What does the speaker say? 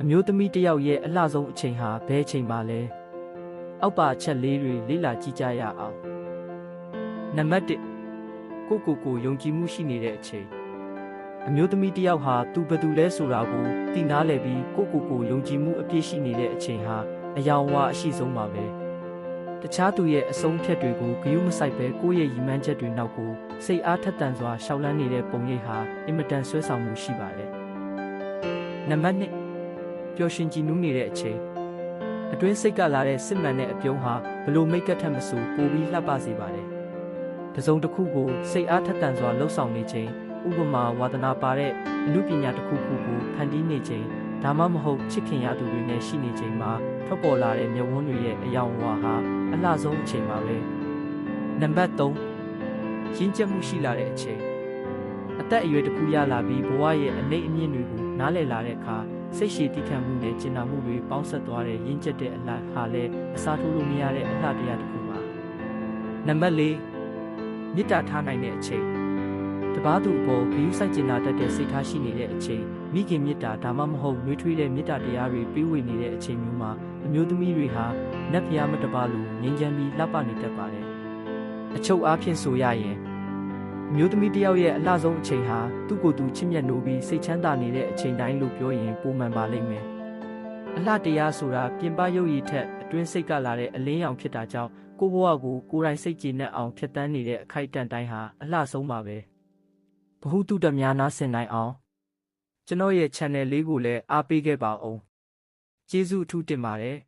အမျိုးသမီးတစ်ယောက်ရဲ့အလှဆုံးအချိန်ဟာဘယ်အချိန်ပါလဲအောက်ပါအချက်လေးတွေလေ့လာကြည့်ကြရအောင်နံပါတ်1ကိုယုံကြည်မှုရှိနေတဲ့အချိန်အမျိုးသမီးတစ်ယောက်ဟာသူဘယ်သူလဲဆိုတာကိုသိနာလည်ပြီးကိုယုံကြည်မှုအပြည့်ရှိနေတဲ့အချိန်ဟာအယောင်ဝါအရှိဆုံးပါပဲတခြားသူရဲ့အဆုံးဖြတ်တွေကိုဂရုမစိုက်ပဲကိုယ့်ရဲ့ရည်မှန်းချက်တွေနောက်ကိုစိတ်အားထက်သန်စွာရှောက်လန်းနေတဲ့ပုံရိပ်ဟာအင်မတန်ဆွဲဆောင်မှုရှိပါတယ်နံပါတ်2ပျော်ရွှင်ကြည်နူးနေတဲ့အချိန်အတွင်းစိတ်ကလာတဲ့စစ်မှန်တဲ့အပြုံးဟာဘလို့မိတ်ကပ်ထက်မဆိုပိုပြီးလှပစေပါတယ်တစုံတစ်ခုကိုစိတ်အားထက်သန်စွာလှုပ်ဆောင်နေခြင်းဥပမာဝါသနာပါတဲ့အမှုပညာတစ်ခုခုကိုဖန်တီးနေခြင်းဒါမှမဟုတ်ချစ်ခင်ရသူတွေနဲ့ရှိနေခြင်းမှာထွက်ပေါ်လာတဲ့မျက်ဝန်းတွေရဲ့အယောင်ဝါဟာအလှဆုံးအချိန်ပါပဲနံပါတ်3ရင်းကျက်မှုရှိလာတဲ့အချိန်အသက်အရွယ်တစ်ခုရလာပြီးဘဝရဲ့အနိမ့်အမြင့်တွေကိုနားလည်လာတဲ့အခါစိတ်ရှည်တည်ခံမှုနဲ့ကျင်နာမှုတွေပေါင်းဆက်သွားတဲ့ရင်းကျက်တဲ့အလှဟာလည်းအစားထိုးလို့မရတဲ့အလှတရားတစ်ခုပါနံပါတ်4မေတ္တာထားနိုင်တဲ့အချိန်တပားသူအပေါ်ဂရုစိုက်ကျင်နာတတ်တဲ့စိတ်ထားရှိနေတဲ့အချိန်မိခင်မေတ္တာဒါမှမဟုတ်နှွေးထွေးတဲ့မေတ္တာတရားတွေပေးဝေနေတဲ့အချိန်မျိုးမှာအမျိုးသမီးတွေဟာနတ်ဖျားမတပါလို့ငြိမ်းချမ်းပြီးလှပနေတတ်ပါတယ်အချုပ်အားဖြင့်ဆိုရရင်အမျိုးသမီးတစ်ယောက်ရဲ့အလှဆုံးအချိန်ဟာသူ့ကိုယ်သူချစ်မြတ်နိုးပြီးစိတ်ချမ်းသာနေတဲ့အချိန်တိုင်းလို့ပြောရင်ပုံမှန်ပါလိမ့်မယ်အလှတရားဆိုတာပြင်ပရုပ်ရည်ထက်အတွင်းစိတ်ကလာတဲ့အလင်းရောင်ဖြစ်တာကြောင့်ကိုယ့်ဘဝကိုယ်တိုင်စိတ်ကြည်နက်အောင်ဖြတ်တန်းနေတဲ့အခိုက်အတန့်တိုင်းဟာအလှဆုံးပါပဲဘဟုတုတများနားဆင်နိုင်အောင်ကျွန်တော်ရဲ့ channel လေးကိုလည်းအားပေးခဲ့ပါဦးကျေးဇူးအထူးတင်ပါတယ်